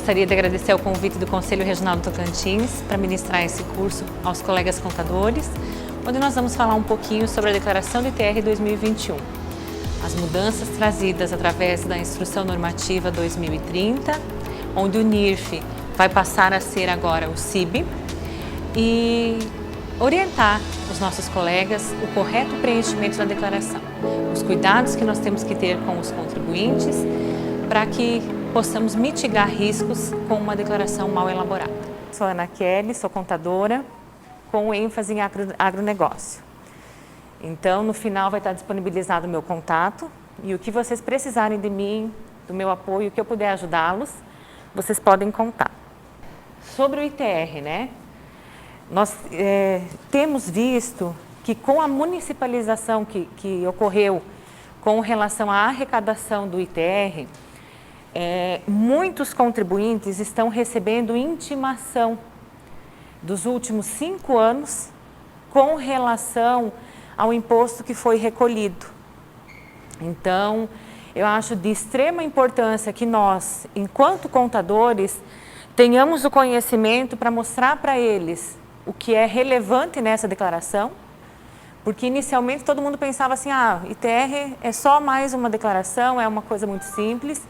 Gostaria de agradecer o convite do Conselho Regional do Tocantins para ministrar esse curso aos colegas contadores, onde nós vamos falar um pouquinho sobre a declaração do ITR 2021, as mudanças trazidas através da Instrução Normativa 2030, onde o NIRF vai passar a ser agora o CIB, e orientar os nossos colegas o correto preenchimento da declaração, os cuidados que nós temos que ter com os contribuintes para que possamos mitigar riscos com uma declaração mal elaborada. Sou Ana Kelly, sou contadora com ênfase em agronegócio. Então, no final vai estar disponibilizado o meu contato e o que vocês precisarem de mim, do meu apoio, o que eu puder ajudá-los, vocês podem contar. Sobre o ITR, né? Nós temos visto que com a municipalização que ocorreu com relação à arrecadação do ITR, muitos contribuintes estão recebendo intimação dos últimos 5 anos com relação ao imposto que foi recolhido. Então, eu acho de extrema importância que nós, enquanto contadores, tenhamos o conhecimento para mostrar para eles o que é relevante nessa declaração, porque inicialmente todo mundo pensava assim, ITR é só mais uma declaração, é uma coisa muito simples,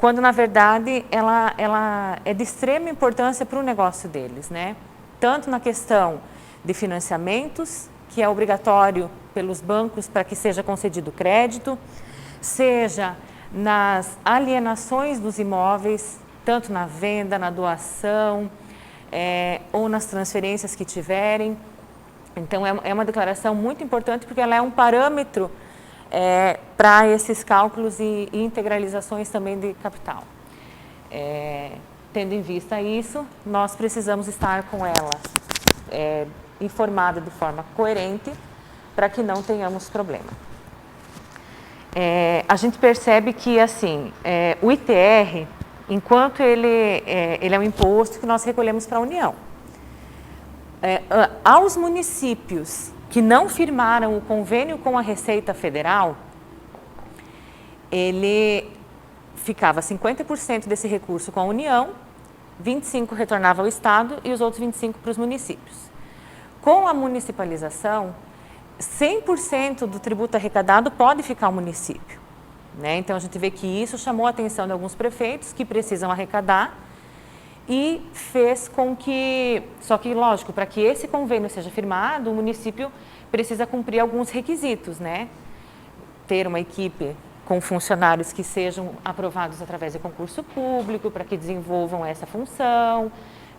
quando na verdade ela é de extrema importância para o negócio deles, né? Tanto na questão de financiamentos, que é obrigatório pelos bancos para que seja concedido crédito, seja nas alienações dos imóveis, tanto na venda, na doação, ou nas transferências que tiverem. Então, é uma declaração muito importante porque ela é um parâmetro para esses cálculos e integralizações também de capital. Tendo em vista isso, nós precisamos estar com ela informada de forma coerente para que não tenhamos problema. A gente percebe que, assim, o ITR, enquanto ele é um imposto que nós recolhemos para a União. Aos municípios que não firmaram o convênio com a Receita Federal, ele ficava 50% desse recurso com a União, 25% retornava ao Estado e os outros 25% para os municípios. Com a municipalização, 100% do tributo arrecadado pode ficar ao município. Né? Então, a gente vê que isso chamou a atenção de alguns prefeitos que precisam arrecadar e fez com que, só que lógico, para que esse convênio seja firmado, o município precisa cumprir alguns requisitos, né? Ter uma equipe com funcionários que sejam aprovados através de concurso público, para que desenvolvam essa função,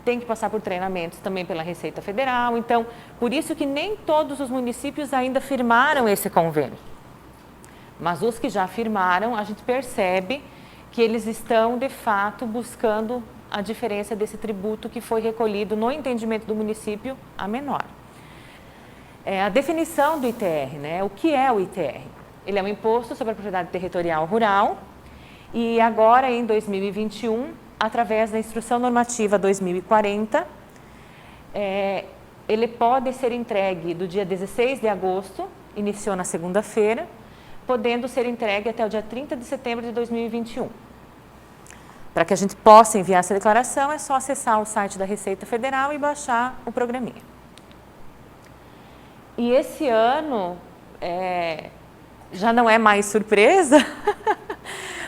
tem que passar por treinamentos também pela Receita Federal. Então, por isso que nem todos os municípios ainda firmaram esse convênio. Mas os que já firmaram, a gente percebe que eles estão, de fato, buscando a diferença desse tributo que foi recolhido no entendimento do município a menor. A definição do ITR, né? O que é o ITR? Ele é um imposto sobre a propriedade territorial rural e agora, em 2021, através da Instrução Normativa 2040, ele pode ser entregue do dia 16 de agosto, iniciou na segunda-feira, podendo ser entregue até o dia 30 de setembro de 2021. Para que a gente possa enviar essa declaração, é só acessar o site da Receita Federal e baixar o programinha. E esse ano, já não é mais surpresa,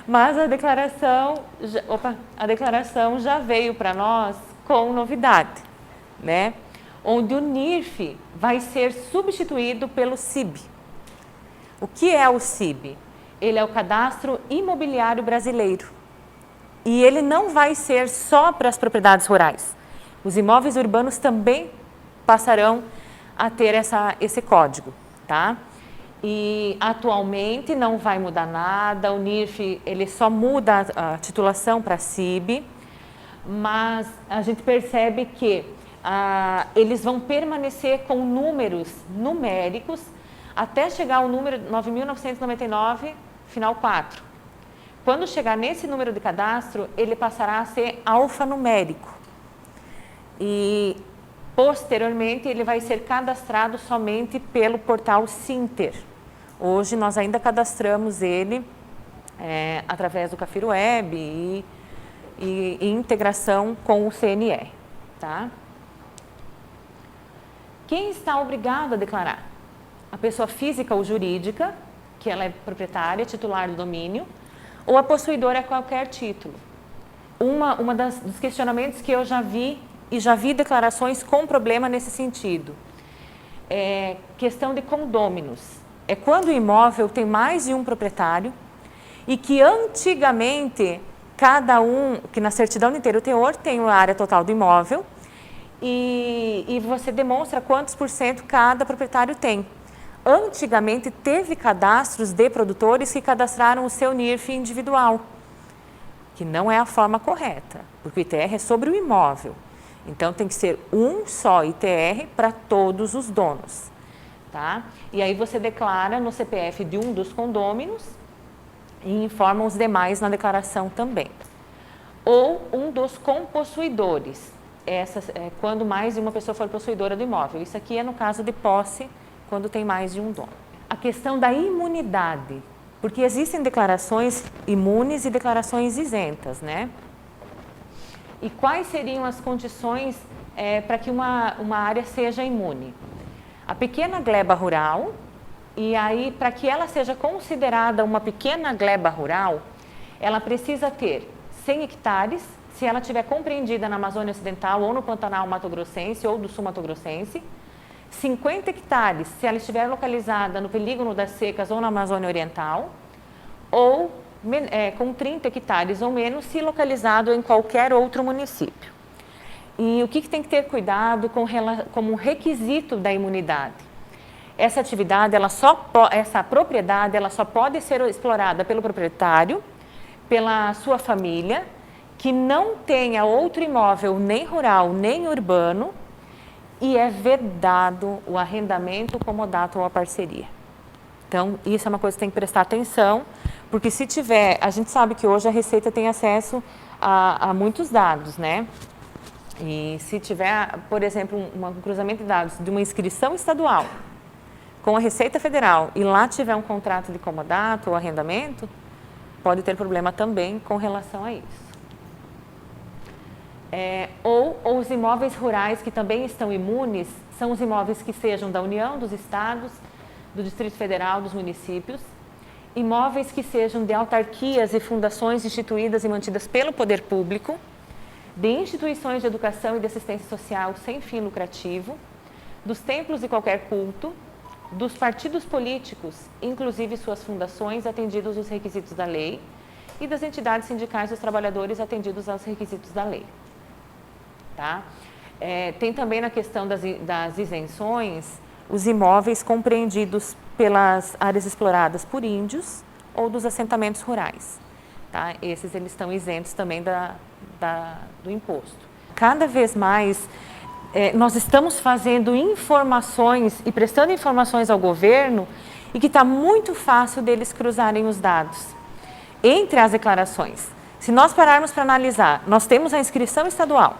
mas a declaração já veio para nós com novidade, né? Onde o NIRF vai ser substituído pelo CIB. O que é o CIB? Ele é o Cadastro Imobiliário Brasileiro. E ele não vai ser só para as propriedades rurais. Os imóveis urbanos também passarão a ter esse código, tá? E atualmente não vai mudar nada, o NIRF ele só muda a titulação para CIB, mas a gente percebe que eles vão permanecer com números numéricos até chegar ao número 9.999, final 4. Quando chegar nesse número de cadastro, ele passará a ser alfanumérico. E, posteriormente, ele vai ser cadastrado somente pelo portal Sinter. Hoje, nós ainda cadastramos ele através do Cafiro Web e integração com o CNR. Tá? Quem está obrigado a declarar? A pessoa física ou jurídica, que ela é proprietária, titular do domínio, ou a possuidora a qualquer título. Dos questionamentos que eu já vi, e já vi declarações com problema nesse sentido, é questão de condôminos. É quando o imóvel tem mais de um proprietário e que antigamente cada um, que na certidão de inteiro teor tem a área total do imóvel e você demonstra quantos por cento cada proprietário tem. Antigamente teve cadastros de produtores que cadastraram o seu NIRF individual, que não é a forma correta, porque o ITR é sobre o imóvel. Então, tem que ser um só ITR para todos os donos. Tá? E aí você declara no CPF de um dos condôminos e informa os demais na declaração também. Ou um dos compossuidores, quando mais de uma pessoa for possuidora do imóvel. Isso aqui é no caso de posse, quando tem mais de um dono. A questão da imunidade, porque existem declarações imunes e declarações isentas, né? E quais seriam as condições para que uma área seja imune? A pequena gleba rural, e aí para que ela seja considerada uma pequena gleba rural, ela precisa ter 100 hectares, se ela estiver compreendida na Amazônia Ocidental ou no Pantanal Mato Grossense ou do Sul Mato Grossense, 50 hectares, se ela estiver localizada no Polígono das Secas ou na Amazônia Oriental, ou com 30 hectares ou menos, se localizado em qualquer outro município. E o que tem que ter cuidado como requisito da imunidade? Essa atividade, essa propriedade, ela só pode ser explorada pelo proprietário, pela sua família, que não tenha outro imóvel, nem rural, nem urbano, e é vedado o arrendamento, o comodato ou a parceria. Então, isso é uma coisa que tem que prestar atenção, porque se tiver, a gente sabe que hoje a Receita tem acesso a muitos dados, né? E se tiver, por exemplo, um cruzamento de dados de uma inscrição estadual com a Receita Federal e lá tiver um contrato de comodato ou arrendamento, pode ter problema também com relação a isso. Ou os imóveis rurais que também estão imunes são os imóveis que sejam da União, dos Estados, do Distrito Federal, dos municípios, imóveis que sejam de autarquias e fundações instituídas e mantidas pelo poder público, de instituições de educação e de assistência social sem fim lucrativo, dos templos de qualquer culto, dos partidos políticos, inclusive suas fundações, atendidos os requisitos da lei, e das entidades sindicais dos trabalhadores atendidos aos requisitos da lei. Tá? Tem também na questão das isenções, os imóveis compreendidos pelas áreas exploradas por índios ou dos assentamentos rurais. Tá? Esses eles estão isentos também do imposto. Cada vez mais nós estamos fazendo informações e prestando informações ao governo e que está muito fácil deles cruzarem os dados entre as declarações. Se nós pararmos para analisar, nós temos a inscrição estadual,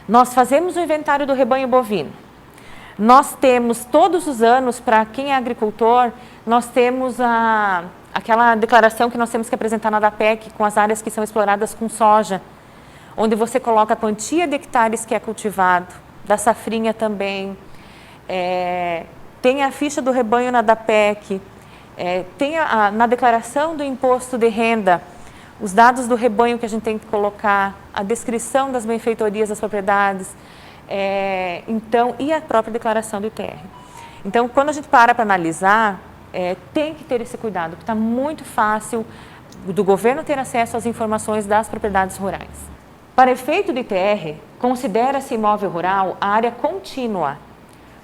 nós fazemos o inventário do rebanho bovino, nós temos todos os anos, para quem é agricultor, nós temos aquela declaração que nós temos que apresentar na DAPEC com as áreas que são exploradas com soja, onde você coloca a quantia de hectares que é cultivado, da safrinha também, tem a ficha do rebanho na DAPEC, tem na declaração do imposto de renda, os dados do rebanho que a gente tem que colocar, a descrição das benfeitorias das propriedades, então, e a própria declaração do ITR. Então, quando a gente para analisar, tem que ter esse cuidado, porque está muito fácil do governo ter acesso às informações das propriedades rurais. Para efeito do ITR, considera-se imóvel rural a área contínua,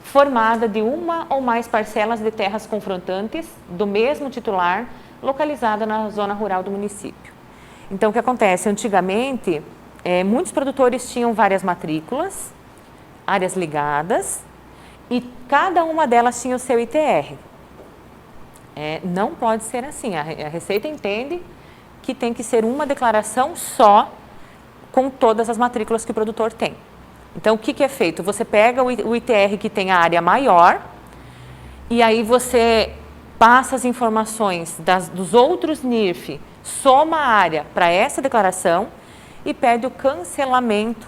formada de uma ou mais parcelas de terras confrontantes do mesmo titular, localizada na zona rural do município. Então, o que acontece? Antigamente, muitos produtores tinham várias matrículas, áreas ligadas, e cada uma delas tinha o seu ITR. Não pode ser assim. A Receita entende que tem que ser uma declaração só com todas as matrículas que o produtor tem. Então, o que é feito? Você pega o ITR que tem a área maior e aí você passa as informações dos outros NIRF, soma a área para essa declaração e pede o cancelamento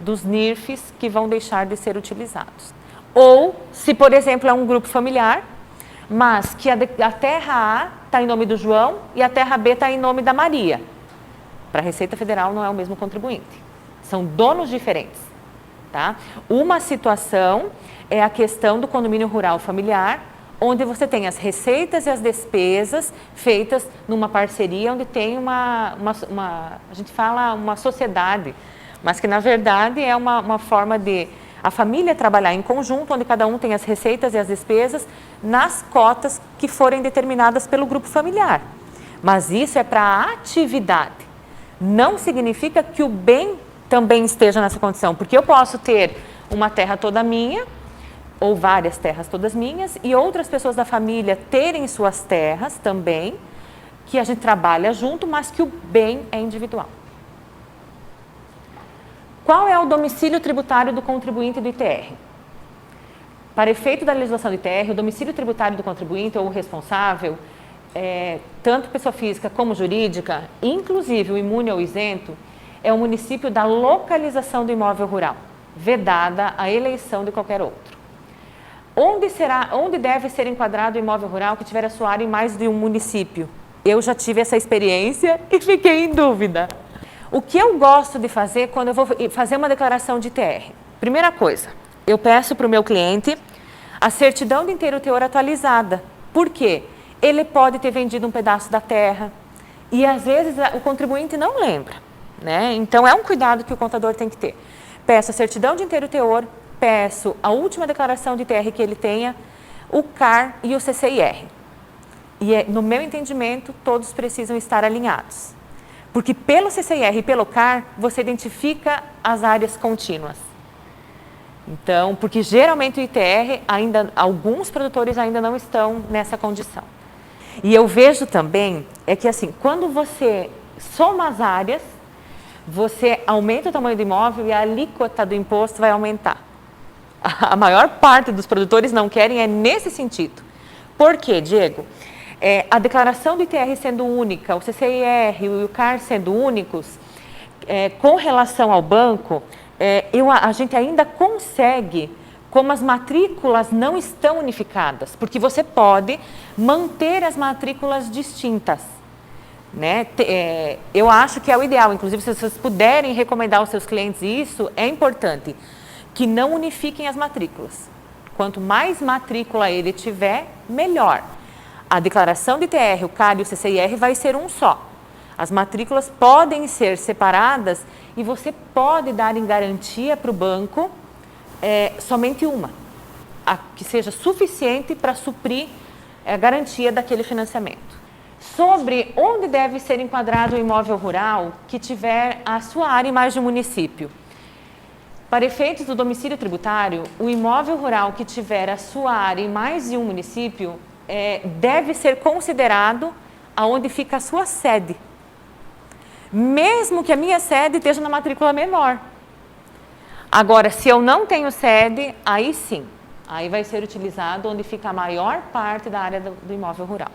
dos NIRFs que vão deixar de ser utilizados. Ou, se por exemplo é um grupo familiar, mas que a terra A está em nome do João e a terra B está em nome da Maria. Para a Receita Federal não é o mesmo contribuinte, são donos diferentes. Tá? Uma situação é a questão do condomínio rural familiar, onde você tem as receitas e as despesas feitas numa parceria, onde tem a gente fala uma sociedade, mas que na verdade é uma forma de a família trabalhar em conjunto, onde cada um tem as receitas e as despesas nas cotas que forem determinadas pelo grupo familiar. Mas isso é para a atividade. Não significa que o bem também esteja nessa condição, porque eu posso ter uma terra toda minha, ou várias terras todas minhas, e outras pessoas da família terem suas terras também, que a gente trabalha junto, mas que o bem é individual. Qual é o domicílio tributário do contribuinte do ITR? Para efeito da legislação do ITR, o domicílio tributário do contribuinte ou o responsável, tanto pessoa física como jurídica, inclusive o imune ou isento, é o município da localização do imóvel rural, vedada a eleição de qualquer outro. Onde deve ser enquadrado o imóvel rural que tiver a sua área em mais de um município? Eu já tive essa experiência e fiquei em dúvida. O que eu gosto de fazer quando eu vou fazer uma declaração de ITR? Primeira coisa, eu peço para o meu cliente a certidão de inteiro teor atualizada. Por quê? Ele pode ter vendido um pedaço da terra e às vezes o contribuinte não lembra, né? Então é um cuidado que o contador tem que ter. Peço a certidão de inteiro teor, peço a última declaração de ITR que ele tenha, o CAR e o CCIR. E no meu entendimento, todos precisam estar alinhados. Porque pelo CCIR e pelo CAR, você identifica as áreas contínuas. Então, porque geralmente o ITR, alguns produtores ainda não estão nessa condição. E eu vejo também, que assim, quando você soma as áreas, você aumenta o tamanho do imóvel e a alíquota do imposto vai aumentar. A maior parte dos produtores não querem nesse sentido. Por quê, Diego? A declaração do ITR sendo única, o CCIR e o CAR sendo únicos, com relação ao banco, a gente ainda consegue, como as matrículas não estão unificadas, porque você pode manter as matrículas distintas. Né? Eu acho que é o ideal, inclusive se vocês puderem recomendar aos seus clientes isso, é importante, que não unifiquem as matrículas. Quanto mais matrícula ele tiver, melhor. A declaração de ITR, o CAR e o CCIR vai ser um só. As matrículas podem ser separadas e você pode dar em garantia para o banco somente uma, que seja suficiente para suprir a garantia daquele financiamento. Sobre onde deve ser enquadrado o imóvel rural que tiver a sua área em mais de um município. Para efeitos do domicílio tributário, o imóvel rural que tiver a sua área em mais de um município deve ser considerado aonde fica a sua sede. Mesmo que a minha sede esteja na matrícula menor. Agora, se eu não tenho sede, aí sim, aí vai ser utilizado onde fica a maior parte da área do imóvel rural.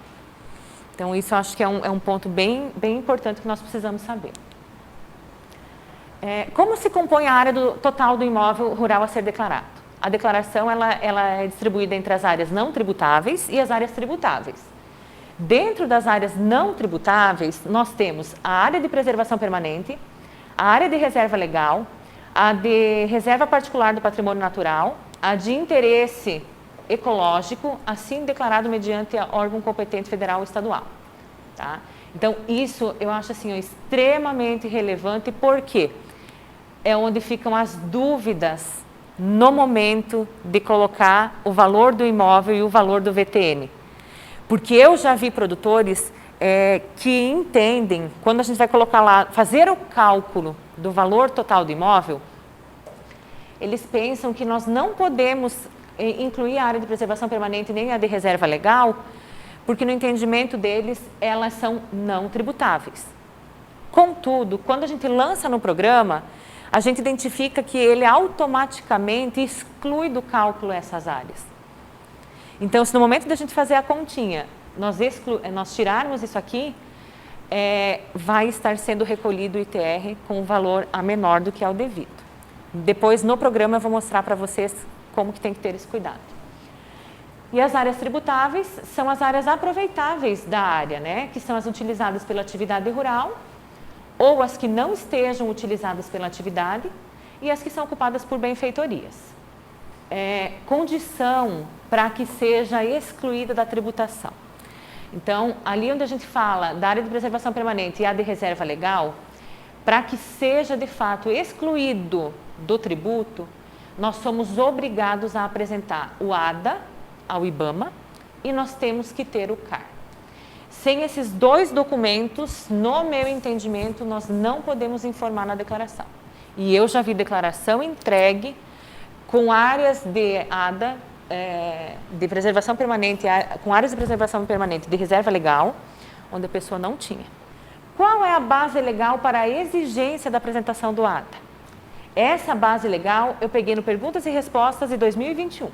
Então, isso eu acho que é um ponto bem importante que nós precisamos saber. Como se compõe a área total do imóvel rural a ser declarado? A declaração ela é distribuída entre as áreas não tributáveis e as áreas tributáveis. Dentro das áreas não tributáveis, nós temos a área de preservação permanente, a área de reserva legal, a de reserva particular do patrimônio natural, a de interesse ecológico, assim declarado mediante órgão competente federal ou estadual. Tá? Então, isso eu acho assim, extremamente relevante, porque é onde ficam as dúvidas no momento de colocar o valor do imóvel e o valor do VTN. Porque eu já vi produtores que entendem, quando a gente vai colocar lá, fazer o cálculo do valor total do imóvel, eles pensam que nós não podemos incluir a área de preservação permanente nem a de reserva legal, porque no entendimento deles, elas são não tributáveis. Contudo, quando a gente lança no programa, a gente identifica que ele automaticamente exclui do cálculo essas áreas. Então, se no momento da gente fazer a continha, nós tirarmos isso aqui, vai estar sendo recolhido o ITR com um valor a menor do que é o devido. Depois, no programa, eu vou mostrar para vocês como que tem que ter esse cuidado. E as áreas tributáveis são as áreas aproveitáveis da área, né? Que são as utilizadas pela atividade rural, ou as que não estejam utilizadas pela atividade, e as que são ocupadas por benfeitorias. Condição para que seja excluída da tributação. Então, ali onde a gente fala da área de preservação permanente e a de reserva legal, para que seja de fato excluído do tributo, nós somos obrigados a apresentar o ADA ao IBAMA e nós temos que ter o CAR. Sem esses dois documentos, no meu entendimento, nós não podemos informar na declaração. E eu já vi declaração entregue com áreas de ADA, de preservação permanente, com áreas de preservação permanente de reserva legal, onde a pessoa não tinha. Qual é a base legal para a exigência da apresentação do ADA? Essa base legal eu peguei no Perguntas e Respostas de 2021.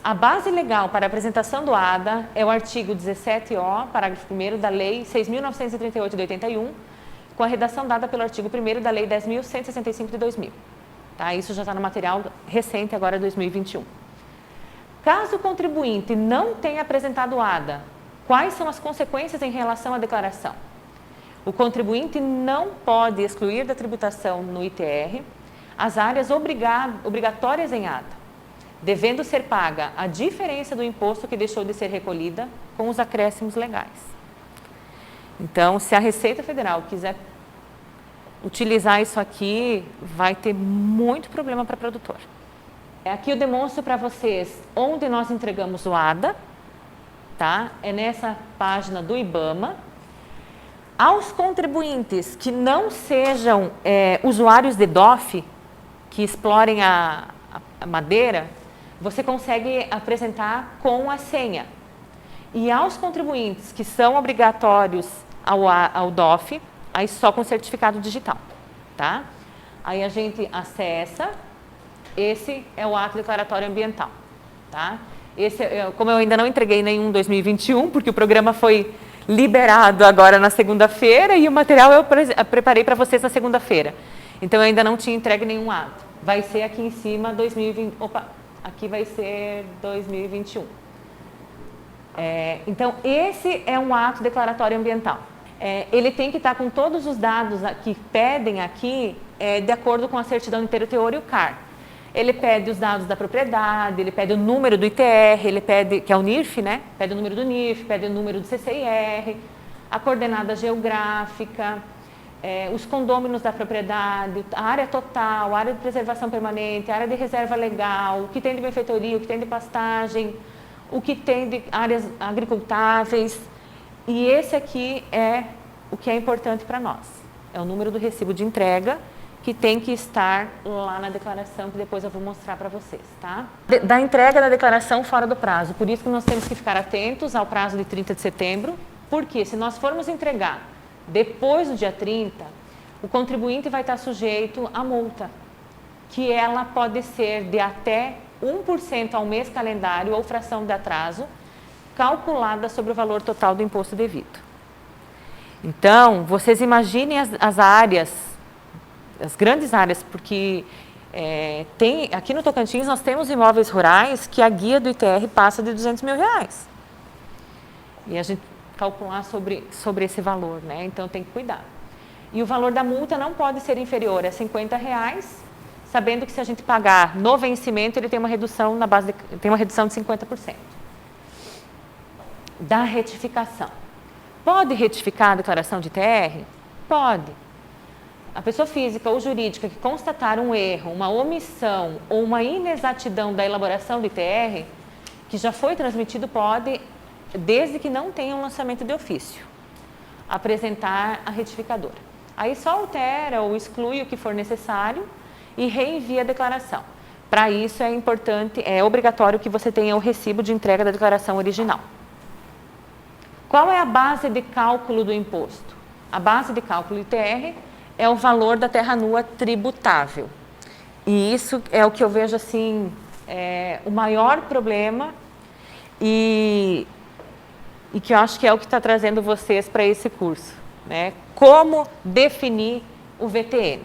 A base legal para a apresentação do ADA é o artigo 17O, parágrafo 1º da Lei 6.938 de 81, com a redação dada pelo artigo 1º da Lei 10.165 de 2000. Tá? Isso já está no material recente, agora 2021. Caso o contribuinte não tenha apresentado o ADA, quais são as consequências em relação à declaração? O contribuinte não pode excluir da tributação no ITR as áreas obrigatórias em ADA, devendo ser paga a diferença do imposto que deixou de ser recolhida com os acréscimos legais. Então, se a Receita Federal quiser utilizar isso aqui, vai ter muito problema para o produtor. Aqui eu demonstro para vocês onde nós entregamos o ADA, tá? É nessa página do IBAMA. Aos contribuintes que não sejam usuários de DOF, que explorem a madeira, você consegue apresentar com a senha. E aos contribuintes que são obrigatórios ao DOF, aí só com certificado digital, tá? Aí a gente acessa, esse é o ato declaratório ambiental, tá? Esse, como eu ainda não entreguei nenhum 2021, porque o programa foi liberado agora na segunda-feira e o material eu preparei para vocês na segunda-feira. Então, eu ainda não tinha entregue nenhum ato. Vai ser aqui em cima 2020, aqui vai ser 2021. Então, esse é um ato declaratório ambiental. Ele tem que estar com todos os dados que pedem aqui, de acordo com a certidão de teor e o CAR. Ele pede os dados da propriedade, ele pede o número do ITR, ele pede, que é o NIRF, né? Pede o número do NIRF, pede o número do CCIR, a coordenada geográfica, os condôminos da propriedade, a área total, a área de preservação permanente, a área de reserva legal, o que tem de benfeitoria, o que tem de pastagem, o que tem de áreas agricultáveis. E esse aqui é o que é importante para nós. É o número do recibo de entrega, que tem que estar lá na declaração, que depois eu vou mostrar para vocês, tá? Da entrega da declaração fora do prazo. Por isso que nós temos que ficar atentos ao prazo de 30 de setembro, porque se nós formos entregar depois do dia 30, o contribuinte vai estar sujeito à multa, que ela pode ser de até 1% ao mês calendário ou fração de atraso, calculada sobre o valor total do imposto devido. Então, vocês imaginem as áreas, as grandes áreas, porque aqui no Tocantins nós temos imóveis rurais que a guia do ITR passa de R$200 mil. E a gente calcular sobre esse valor, né? Então tem que cuidar. E o valor da multa não pode ser inferior a R$50, sabendo que se a gente pagar no vencimento, ele tem uma redução tem uma redução de 50%. Da retificação. Pode retificar a declaração de ITR? Pode. A pessoa física ou jurídica que constatar um erro, uma omissão ou uma inexatidão da elaboração do ITR, que já foi transmitido, pode, desde que não tenha um lançamento de ofício, apresentar a retificadora. Aí só altera ou exclui o que for necessário e reenvia a declaração. Para isso é importante, é obrigatório que você tenha o recibo de entrega da declaração original. Qual é a base de cálculo do imposto? A base de cálculo do ITR é o valor da terra nua tributável. E isso é o que eu vejo assim, o maior problema. E e que eu acho que é o que está trazendo vocês para esse curso, né? Como definir o VTN.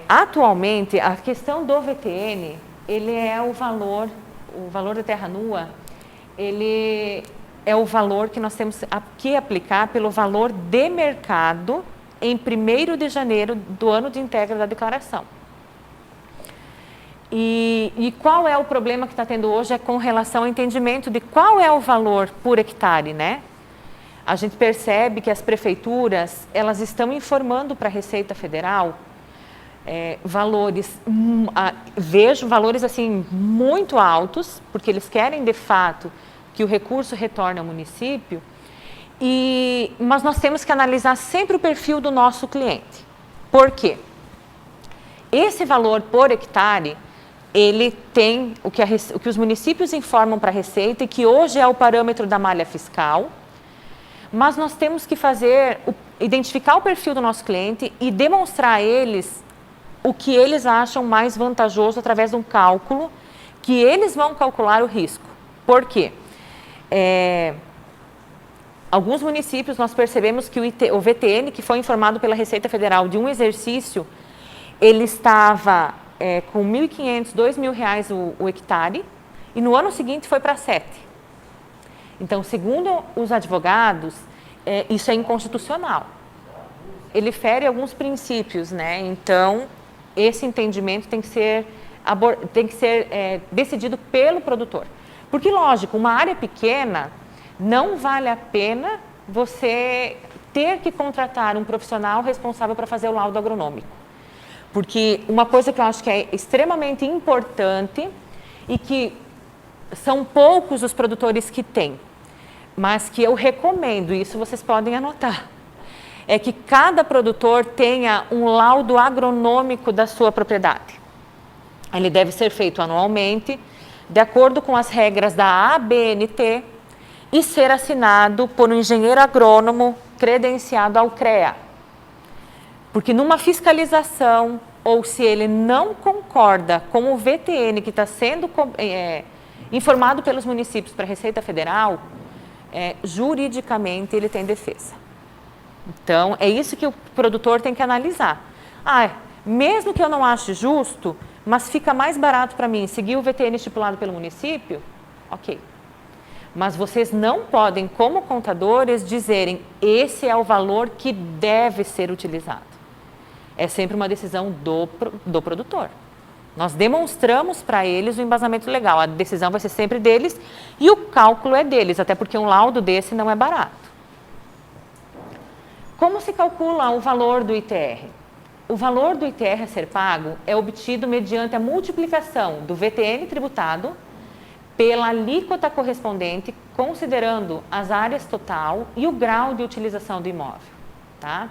Atualmente, a questão do VTN, ele é o valor da terra nua, ele é o valor que nós temos que aplicar pelo valor de mercado em 1º de janeiro do ano de integra da declaração. E qual é o problema que está tendo hoje com relação ao entendimento de qual é o valor por hectare, né? A gente percebe que as prefeituras, elas estão informando para a Receita Federal valores, vejo valores assim muito altos, porque eles querem de fato que o recurso retorne ao município, mas nós temos que analisar sempre o perfil do nosso cliente. Por quê? Esse valor por hectare, ele tem o que os municípios informam para a Receita e que hoje é o parâmetro da malha fiscal, mas nós temos que identificar o perfil do nosso cliente e demonstrar a eles o que eles acham mais vantajoso através de um cálculo que eles vão calcular o risco. Por quê? Alguns municípios nós percebemos que o VTN, que foi informado pela Receita Federal de um exercício, ele estava com R$ 1.500, R$ 2.000 o hectare, e no ano seguinte foi para 7. Então, segundo os advogados, isso é inconstitucional. Ele fere alguns princípios, né? Então, esse entendimento tem que ser decidido pelo produtor. Porque, lógico, uma área pequena, não vale a pena você ter que contratar um profissional responsável para fazer o laudo agronômico. Porque uma coisa que eu acho que é extremamente importante e que são poucos os produtores que têm, mas que eu recomendo, isso vocês podem anotar, é que cada produtor tenha um laudo agronômico da sua propriedade. Ele deve ser feito anualmente, de acordo com as regras da ABNT, e ser assinado por um engenheiro agrônomo credenciado ao CREA. Porque numa fiscalização, ou se ele não concorda com o VTN que está sendo informado pelos municípios para a Receita Federal, juridicamente ele tem defesa. Então, é isso que o produtor tem que analisar. Mesmo que eu não ache justo, mas fica mais barato para mim seguir o VTN estipulado pelo município, ok. Mas vocês não podem, como contadores, dizerem esse é o valor que deve ser utilizado. É sempre uma decisão do produtor. Nós demonstramos para eles o embasamento legal. A decisão vai ser sempre deles e o cálculo é deles, até porque um laudo desse não é barato. Como se calcula o valor do ITR? O valor do ITR a ser pago é obtido mediante a multiplicação do VTN tributado pela alíquota correspondente, considerando as áreas total e o grau de utilização do imóvel. Tá?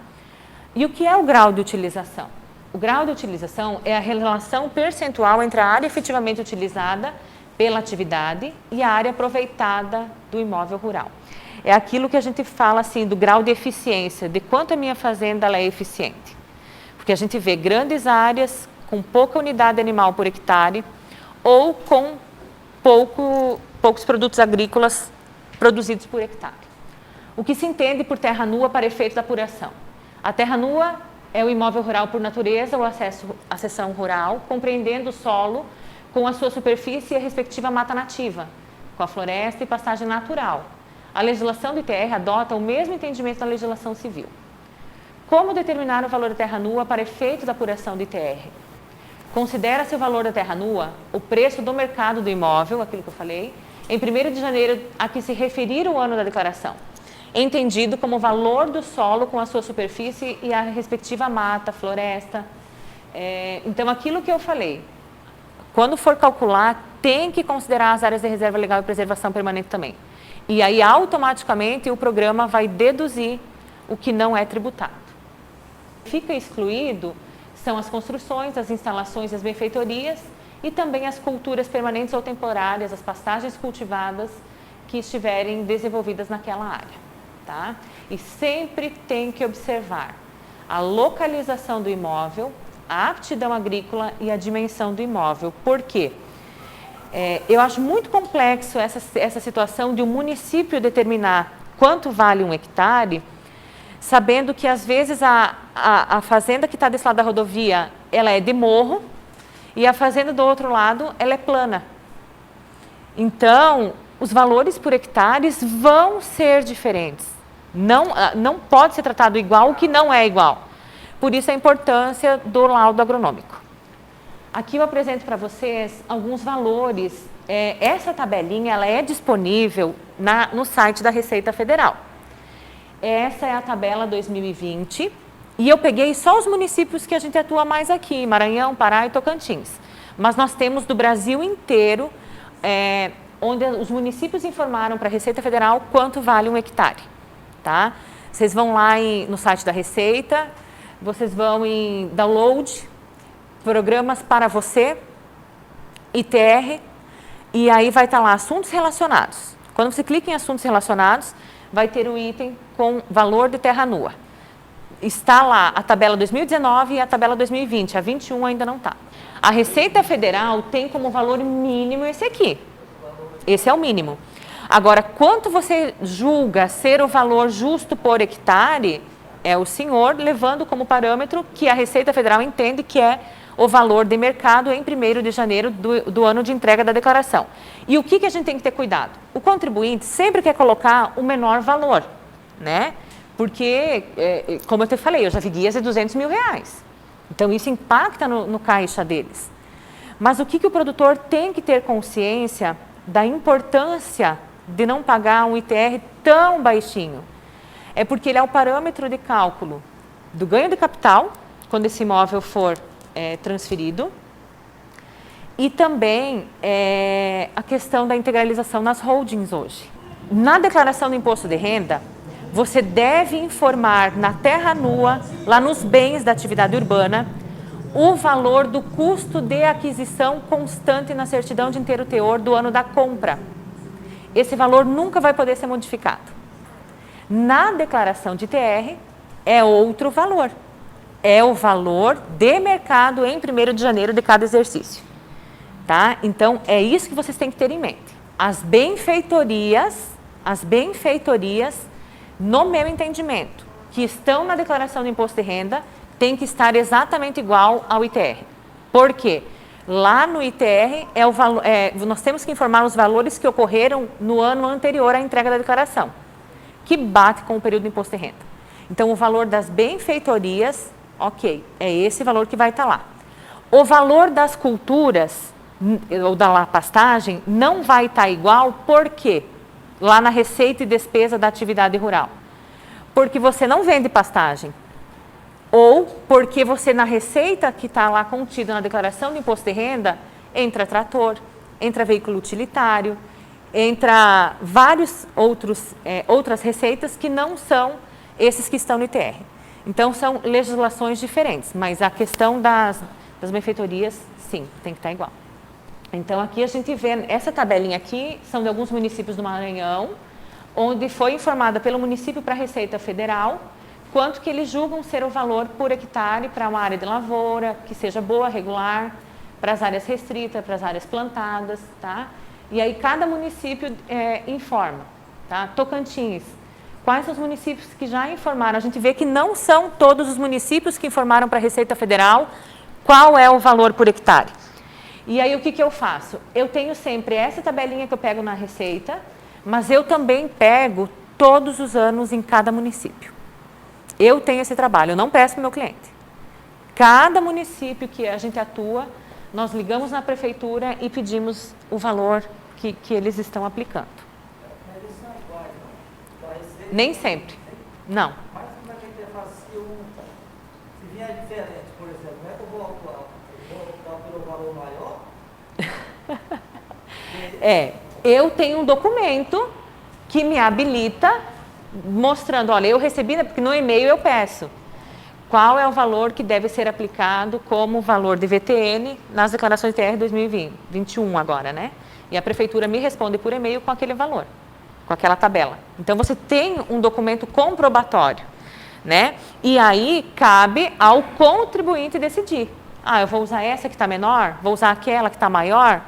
E o que é o grau de utilização? O grau de utilização é a relação percentual entre a área efetivamente utilizada pela atividade e a área aproveitada do imóvel rural. É aquilo que a gente fala assim do grau de eficiência, de quanto a minha fazenda ela é eficiente. Porque a gente vê grandes áreas com pouca unidade animal por hectare ou com poucos produtos agrícolas produzidos por hectare. O que se entende por terra nua para efeito da apuração? A terra nua é o imóvel rural por natureza ou a seção rural, compreendendo o solo com a sua superfície e a respectiva mata nativa, com a floresta e pastagem natural. A legislação do ITR adota o mesmo entendimento da legislação civil. Como determinar o valor da terra nua para efeito da apuração do ITR? Considera-se o valor da terra nua o preço do mercado do imóvel, aquilo que eu falei, em 1º de janeiro a que se referir o ano da declaração, entendido como o valor do solo com a sua superfície e a respectiva mata, floresta. Então, aquilo que eu falei, quando for calcular, tem que considerar as áreas de reserva legal e preservação permanente também. E aí, automaticamente, o programa vai deduzir o que não é tributado. Fica excluído são as construções, as instalações e as benfeitorias e também as culturas permanentes ou temporárias, as pastagens cultivadas que estiverem desenvolvidas naquela área. Tá? E sempre tem que observar a localização do imóvel, a aptidão agrícola e a dimensão do imóvel. Por quê? Eu acho muito complexo essa situação de um município determinar quanto vale um hectare, sabendo que às vezes a fazenda que está desse lado da rodovia, ela é de morro, e a fazenda do outro lado, ela é plana. Então, os valores por hectares vão ser diferentes. Não pode ser tratado igual o que não é igual. Por isso a importância do laudo agronômico. Aqui eu apresento para vocês alguns valores. Essa tabelinha ela é disponível no site da Receita Federal. Essa é a tabela 2020 e eu peguei só os municípios que a gente atua mais aqui, Maranhão, Pará e Tocantins. Mas nós temos do Brasil inteiro, onde os municípios informaram para a Receita Federal quanto vale um hectare. Tá? Vocês vão lá no site da Receita, vocês vão em Download, Programas para Você, ITR, e aí vai estar lá Assuntos Relacionados. Quando você clica em Assuntos Relacionados, vai ter um item com valor de terra nua. Está lá a tabela 2019 e a tabela 2020, a 21 ainda não está. A Receita Federal tem como valor mínimo esse aqui. Esse é o mínimo. Agora, quanto você julga ser o valor justo por hectare, é o senhor levando como parâmetro que a Receita Federal entende que é o valor de mercado em 1º de janeiro do ano de entrega da declaração. E o que a gente tem que ter cuidado? O contribuinte sempre quer colocar o menor valor, né? Porque, como eu te falei, eu já vi guias de R$200 mil. Então, isso impacta no caixa deles. Mas o que o produtor tem que ter consciência da importância de não pagar um ITR tão baixinho? É porque ele é o parâmetro de cálculo do ganho de capital, quando esse imóvel for transferido, e também a questão da integralização nas holdings hoje. Na declaração do imposto de renda, você deve informar na terra nua, lá nos bens da atividade urbana, o valor do custo de aquisição constante na certidão de inteiro teor do ano da compra. Esse valor nunca vai poder ser modificado. Na declaração de ITR, é outro valor. É o valor de mercado em 1º de janeiro de cada exercício. Tá? Então, é isso que vocês têm que ter em mente. As benfeitorias, no meu entendimento, que estão na declaração do imposto de renda, tem que estar exatamente igual ao ITR. Por quê? Lá no ITR, nós temos que informar os valores que ocorreram no ano anterior à entrega da declaração, que bate com o período do imposto de renda. Então, o valor das benfeitorias, ok, é esse valor que vai estar lá. O valor das culturas, ou da pastagem, não vai estar igual, por quê? Lá na receita e despesa da atividade rural. Porque você não vende pastagem. Ou porque você, na receita que está lá contida na declaração do imposto de renda, entra trator, entra veículo utilitário, entra vários outras receitas que não são esses que estão no ITR. Então, são legislações diferentes, mas a questão das benfeitorias, sim, tem que estar igual. Então, aqui a gente vê, essa tabelinha aqui são de alguns municípios do Maranhão, onde foi informada pelo município para a Receita Federal quanto que eles julgam ser o valor por hectare para uma área de lavoura, que seja boa, regular, para as áreas restritas, para as áreas plantadas, tá? E aí cada município informa, tá? Tocantins, quais são os municípios que já informaram? A gente vê que não são todos os municípios que informaram para a Receita Federal qual é o valor por hectare. E aí o que eu faço? Eu tenho sempre essa tabelinha que eu pego na Receita, mas eu também pego todos os anos em cada município. Eu tenho esse trabalho, eu não peço para o meu cliente. Cada município que a gente atua, nós ligamos na prefeitura e pedimos o valor que eles estão aplicando. Mas eles são iguais, não? Nem sempre, não. Mas como é que ele faz se vier diferente, por exemplo, como é que eu vou optar pelo valor maior? Eu tenho um documento que me habilita mostrando, olha, eu recebi, porque no e-mail eu peço qual é o valor que deve ser aplicado como valor de VTN nas declarações TR 2021 agora, né? E a prefeitura me responde por e-mail com aquele valor, com aquela tabela. Então, você tem um documento comprobatório, né? E aí, cabe ao contribuinte decidir. Ah, eu vou usar essa que está menor? Vou usar aquela que está maior?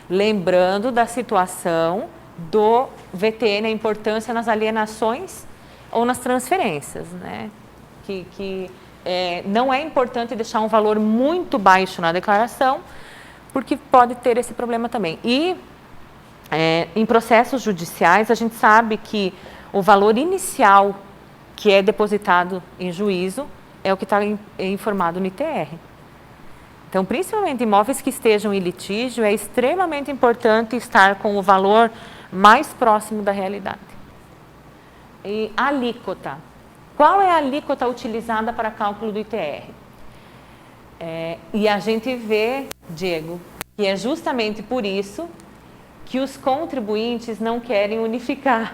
Lembrando da situação do VTN, a importância nas alienações ou nas transferências, né? Não é importante deixar um valor muito baixo na declaração, porque pode ter esse problema também. E em processos judiciais, a gente sabe que o valor inicial que é depositado em juízo é o que está informado no ITR. Então, principalmente imóveis que estejam em litígio, é extremamente importante estar com o valor mais próximo da realidade. E alíquota. Qual é a alíquota utilizada para cálculo do ITR? E a gente vê, Diego, que é justamente por isso que os contribuintes não querem unificar.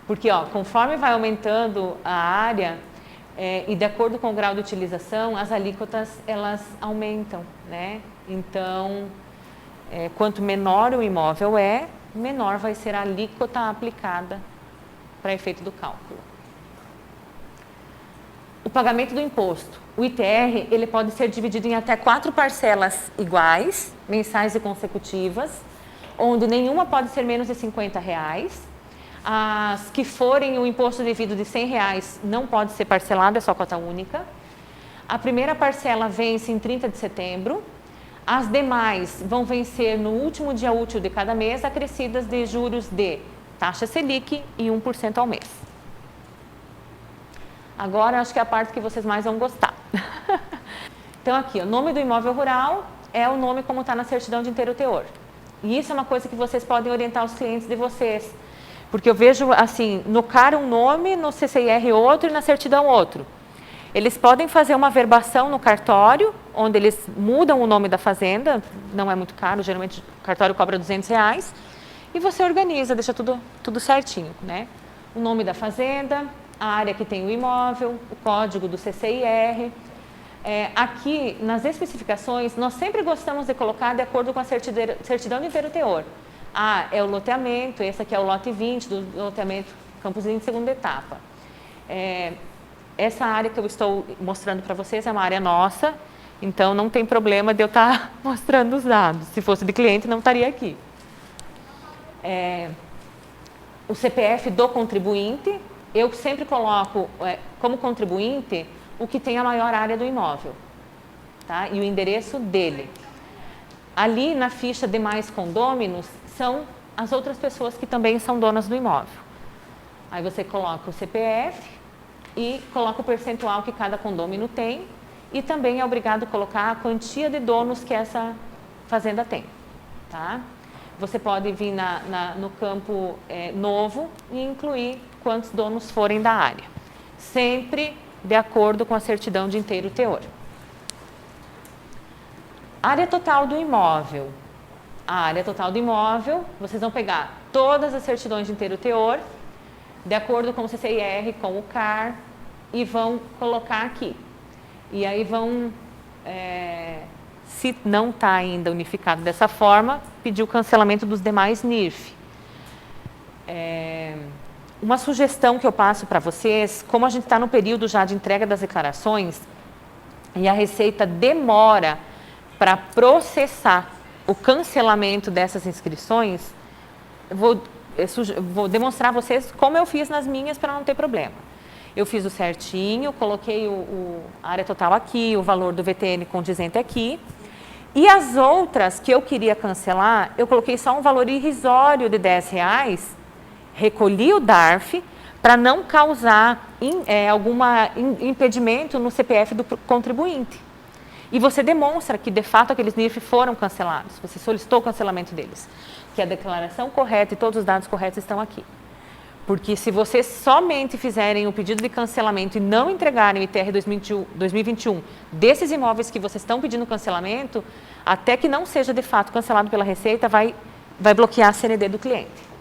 Porque, conforme vai aumentando a área, e de acordo com o grau de utilização, as alíquotas, elas aumentam, né? Então, quanto menor o imóvel menor vai ser a alíquota aplicada para efeito do cálculo. O pagamento do imposto. O ITR, ele pode ser dividido em até 4 parcelas iguais, mensais e consecutivas, onde nenhuma pode ser menos de R$50. As que forem o imposto devido de R$100 não pode ser parcelado, é só cota única. A primeira parcela vence em 30 de setembro. As demais vão vencer no último dia útil de cada mês, acrescidas de juros de taxa Selic e 1% ao mês. Agora, acho que é a parte que vocês mais vão gostar. Então, aqui, o nome do imóvel rural é o nome como está na certidão de inteiro teor. E isso é uma coisa que vocês podem orientar os clientes de vocês. Porque eu vejo, assim, no CAR um nome, no CCIR outro e na certidão outro. Eles podem fazer uma verbação no cartório, onde eles mudam o nome da fazenda, não é muito caro, geralmente o cartório cobra R$200, e você organiza, deixa tudo certinho, né? O nome da fazenda, a área que tem o imóvel, o código do CCIR. Aqui, nas especificações, nós sempre gostamos de colocar de acordo com a certidão de inteiro teor. É o loteamento, esse aqui é o lote 20 do loteamento Campos Lins, segunda etapa. Essa área que eu estou mostrando para vocês é uma área nossa, então não tem problema de eu estar mostrando os dados. Se fosse de cliente, não estaria aqui. O CPF do contribuinte, eu sempre coloco como contribuinte o que tem a maior área do imóvel, tá? E o endereço dele. Ali na ficha demais condôminos são as outras pessoas que também são donas do imóvel. Aí você coloca o CPF e coloca o percentual que cada condômino tem e também é obrigado a colocar a quantia de donos que essa fazenda tem, tá? Você pode vir no campo novo e incluir quantos donos forem da área. Sempre de acordo com a certidão de inteiro teor. Área total do imóvel. A área total do imóvel, vocês vão pegar todas as certidões de inteiro teor, de acordo com o CCIR, com o CAR, e vão colocar aqui. E aí vão, se não está ainda unificado dessa forma, pedir o cancelamento dos demais NIRF. Uma sugestão que eu passo para vocês, como a gente está no período já de entrega das declarações, e a Receita demora para processar o cancelamento dessas inscrições, vou demonstrar a vocês como eu fiz nas minhas para não ter problema. Eu fiz o certinho, coloquei a área total aqui, o valor do VTN condizente aqui, e as outras que eu queria cancelar, eu coloquei só um valor irrisório de R$10, recolhi o DARF para não causar algum impedimento no CPF do contribuinte. E você demonstra que, de fato, aqueles NIRF foram cancelados. Você solicitou o cancelamento deles. Que a declaração correta e todos os dados corretos estão aqui. Porque se vocês somente fizerem o pedido de cancelamento e não entregarem o ITR 2021 desses imóveis que vocês estão pedindo cancelamento, até que não seja, de fato, cancelado pela Receita, vai bloquear a CND do cliente.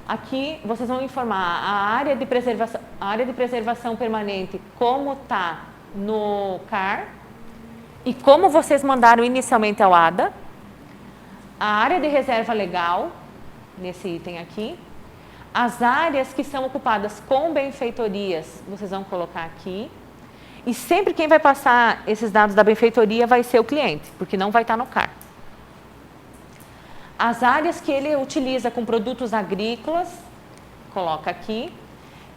Aqui, vocês vão informar a área de preservação permanente, como está no CAR e como vocês mandaram inicialmente ao ADA, a área de reserva legal, nesse item aqui, as áreas que são ocupadas com benfeitorias, vocês vão colocar aqui, e sempre quem vai passar esses dados da benfeitoria vai ser o cliente, porque não vai estar no CAR. As áreas que ele utiliza com produtos agrícolas, coloca aqui.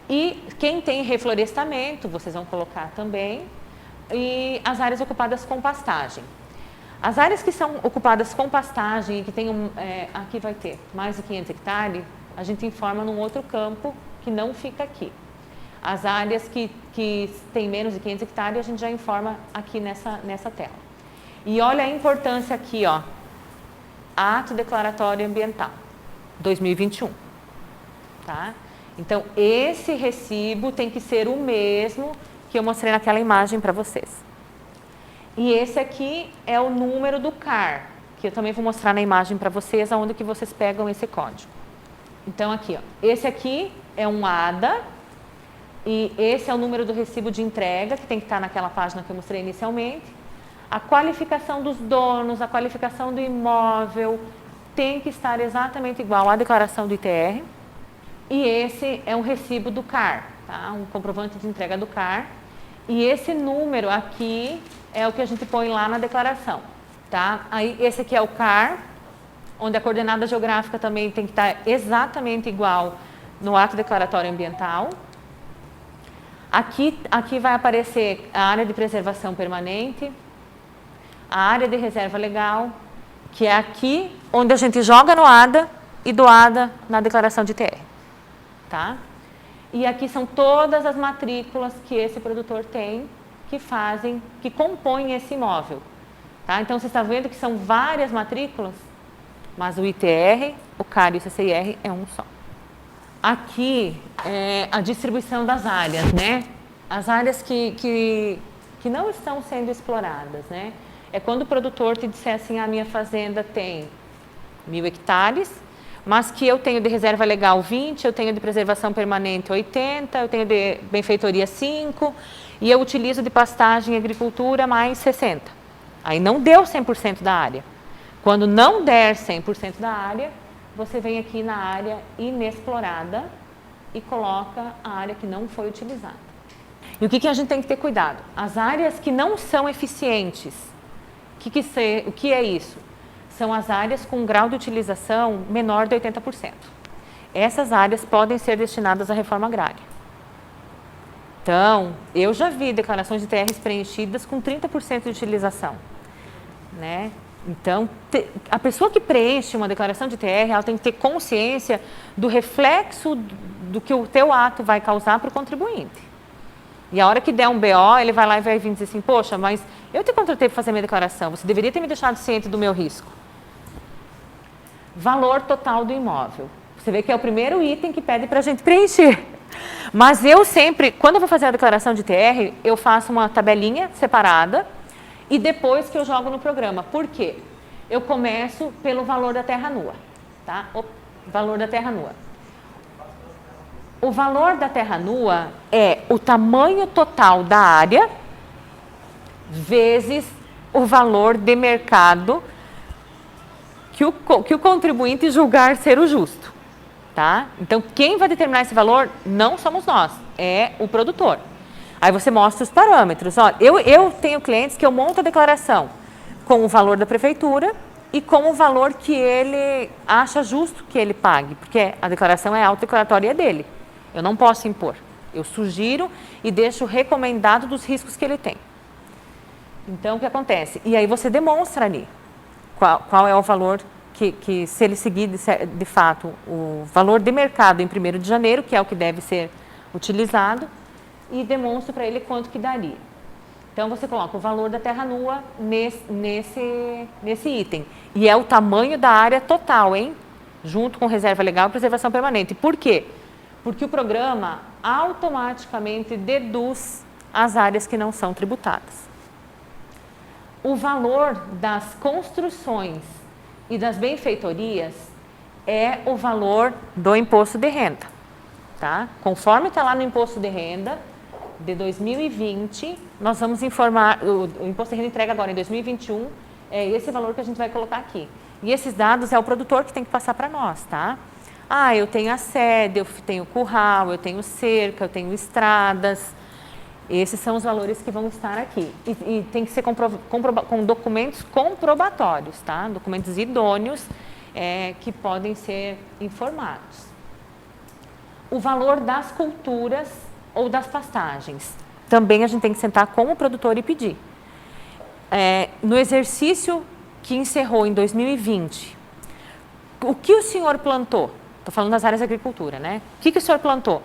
E quem tem reflorestamento, vocês vão colocar também. E as áreas ocupadas com pastagem. As áreas que são ocupadas com pastagem, que tem aqui vai ter mais de 500 hectares, a gente informa num outro campo que não fica aqui. As áreas que tem menos de 500 hectares, a gente já informa aqui nessa tela. E olha a importância aqui, ó, ato declaratório ambiental, 2021, tá? Então, esse recibo tem que ser o mesmo que eu mostrei naquela imagem para vocês. E esse aqui é o número do CAR, que eu também vou mostrar na imagem para vocês, aonde que vocês pegam esse código. Então, aqui, ó, esse aqui é um ADA, e esse é o número do recibo de entrega, que tem que estar naquela página que eu mostrei inicialmente. A qualificação dos donos, a qualificação do imóvel, tem que estar exatamente igual à declaração do ITR. E esse é um recibo do CAR, tá? Um comprovante de entrega do CAR. E esse número aqui é o que a gente põe lá na declaração, tá? Aí esse aqui é o CAR, onde a coordenada geográfica também tem que estar exatamente igual no ato declaratório ambiental. Aqui vai aparecer a área de preservação permanente, a área de reserva legal, que é aqui onde a gente joga no ADA e do ADA na declaração de ITR, tá? E aqui são todas as matrículas que esse produtor tem, que compõem esse imóvel, tá? Então, você está vendo que são várias matrículas, mas o ITR, o CAR e o CCIR é um só. Aqui é a distribuição das áreas, né? As áreas que não estão sendo exploradas, né? É quando o produtor te disser assim, a minha fazenda tem 1000 hectares, mas que eu tenho de reserva legal 20, eu tenho de preservação permanente 80, eu tenho de benfeitoria 5, e eu utilizo de pastagem e agricultura mais 60. Aí não deu 100% da área. Quando não der 100% da área, você vem aqui na área inexplorada e coloca a área que não foi utilizada. E o que a gente tem que ter cuidado? As áreas que não são eficientes, o que é isso? São as áreas com grau de utilização menor de 80%. Essas áreas podem ser destinadas à reforma agrária. Então, eu já vi declarações de TRs preenchidas com 30% de utilização, né? Então, a pessoa que preenche uma declaração de TR, ela tem que ter consciência do reflexo do que o teu ato vai causar para o contribuinte. E a hora que der um BO, ele vai lá e vai vir dizer assim, poxa, mas eu te contratei para fazer minha declaração, você deveria ter me deixado ciente do meu risco. Valor total do imóvel. Você vê que é o primeiro item que pede para a gente preencher. Mas eu sempre, quando eu vou fazer a declaração de TR, eu faço uma tabelinha separada e depois que eu jogo no programa. Por quê? Eu começo pelo valor da terra nua, tá? O valor da terra nua. O valor da terra nua é o tamanho total da área vezes o valor de mercado que o contribuinte julgar ser o justo, tá? Então, quem vai determinar esse valor não somos nós, é o produtor. Aí você mostra os parâmetros. Olha, eu tenho clientes que eu monto a declaração com o valor da prefeitura e com o valor que ele acha justo que ele pague, porque a declaração é autodeclaratória dele. Eu não posso impor. Eu sugiro e deixo recomendado dos riscos que ele tem. Então, o que acontece? E aí você demonstra ali qual é o valor que se ele seguir, de fato, o valor de mercado em 1º de janeiro, que é o que deve ser utilizado, e demonstra para ele quanto que daria. Então, você coloca o valor da terra nua nesse item. E é o tamanho da área total, hein? Junto com reserva legal e preservação permanente. Por quê? Porque o programa automaticamente deduz as áreas que não são tributadas. O valor das construções e das benfeitorias é o valor do imposto de renda, tá? Conforme está lá no imposto de renda de 2020, nós vamos informar, o imposto de renda entrega agora em 2021, é esse valor que a gente vai colocar aqui. E esses dados é o produtor que tem que passar para nós, tá? Ah, eu tenho a sede, eu tenho curral, eu tenho cerca, eu tenho estradas. Esses são os valores que vão estar aqui. E tem que ser com documentos comprobatórios, tá? Documentos idôneos. que podem ser informados. O valor das culturas ou das pastagens. Também a gente tem que sentar com o produtor e pedir. No exercício que encerrou em 2020, o que o senhor plantou? Estou falando das áreas de agricultura, né? O que o senhor plantou?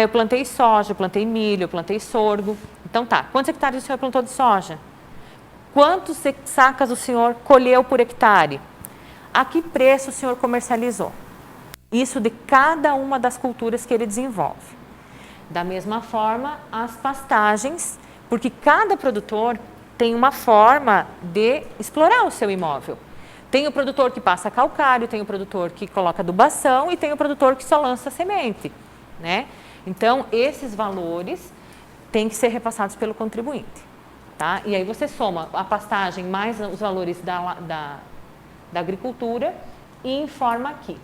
Eu plantei soja, eu plantei milho, eu plantei sorgo. Então tá, quantos hectares o senhor plantou de soja? Quantos sacas o senhor colheu por hectare? A que preço o senhor comercializou? Isso de cada uma das culturas que ele desenvolve. Da mesma forma, as pastagens, porque cada produtor tem uma forma de explorar o seu imóvel. Tem o produtor que passa calcário, tem o produtor que coloca adubação e tem o produtor que só lança semente, né? Então, esses valores têm que ser repassados pelo contribuinte, tá? E aí você soma a pastagem mais os valores da agricultura e informa aqui.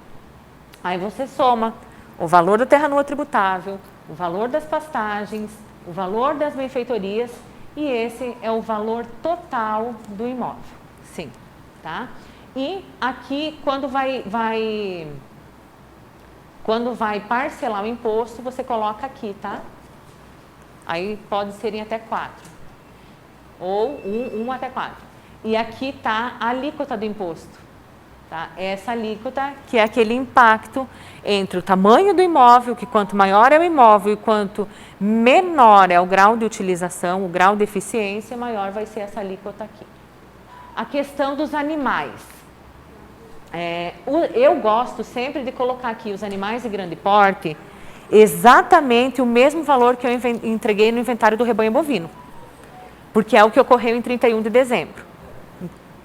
Aí você soma o valor da terra nua tributável, o valor das pastagens, o valor das benfeitorias e esse é o valor total do imóvel. Sim, tá? E aqui, quando vai parcelar o imposto, você coloca aqui, tá? Aí pode ser em até 4. Ou 1 até 4. E aqui tá a alíquota do imposto. Tá? Essa alíquota que é aquele impacto entre o tamanho do imóvel, que quanto maior é o imóvel e quanto menor é o grau de utilização, o grau de eficiência, maior vai ser essa alíquota aqui. A questão dos animais. Eu gosto sempre de colocar aqui os animais de grande porte, exatamente o mesmo valor que eu entreguei no inventário do rebanho bovino, porque é o que ocorreu em 31 de dezembro.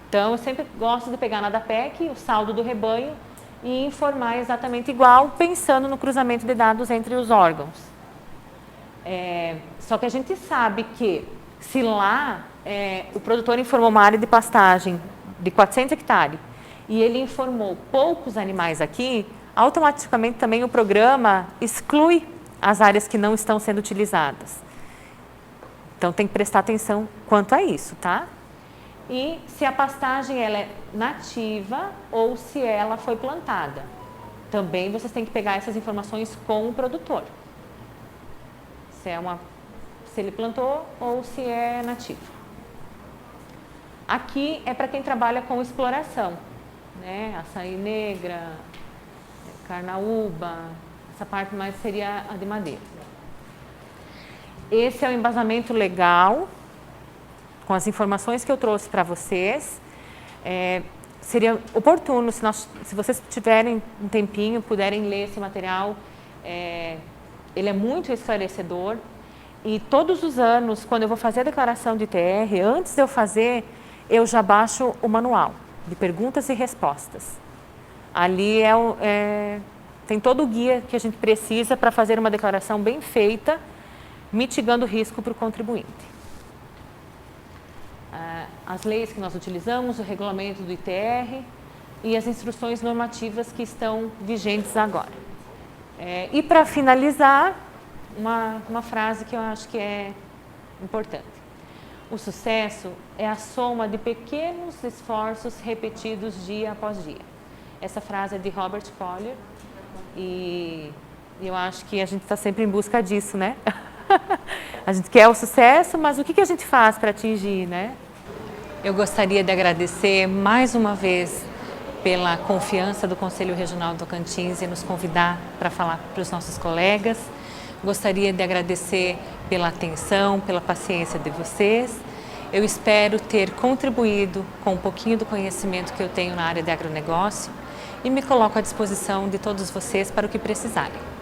Então, eu sempre gosto de pegar na DAPEC o saldo do rebanho e informar exatamente igual, pensando no cruzamento de dados entre os órgãos. Só que a gente sabe que se lá o produtor informou uma área de pastagem de 400 hectares e ele informou poucos animais aqui, automaticamente também o programa exclui as áreas que não estão sendo utilizadas. Então, tem que prestar atenção quanto a isso, tá? E se a pastagem ela é nativa ou se ela foi plantada. Também vocês têm que pegar essas informações com o produtor. Se ele plantou ou se é nativo. Aqui é para quem trabalha com exploração, né? Açaí negra, carnaúba, essa parte mais seria a de madeira. Esse é o embasamento legal, com as informações que eu trouxe para vocês. Seria oportuno, se vocês tiverem um tempinho, puderem ler esse material, ele é muito esclarecedor. E todos os anos, quando eu vou fazer a declaração de ITR, antes de eu fazer, eu já baixo o manual de perguntas e respostas. Ali tem todo o guia que a gente precisa para fazer uma declaração bem feita, mitigando o risco para o contribuinte. As leis que nós utilizamos, o regulamento do ITR e as instruções normativas que estão vigentes agora. E para finalizar, uma frase que eu acho que é importante. O sucesso é a soma de pequenos esforços repetidos dia após dia. Essa frase é de Robert Collier e eu acho que a gente está sempre em busca disso, né? A gente quer o sucesso, mas o que a gente faz para atingir, né? Eu gostaria de agradecer mais uma vez pela confiança do Conselho Regional do Tocantins e nos convidar para falar para os nossos colegas. Gostaria de agradecer pela atenção, pela paciência de vocês. Eu espero ter contribuído com um pouquinho do conhecimento que eu tenho na área de agronegócio e me coloco à disposição de todos vocês para o que precisarem.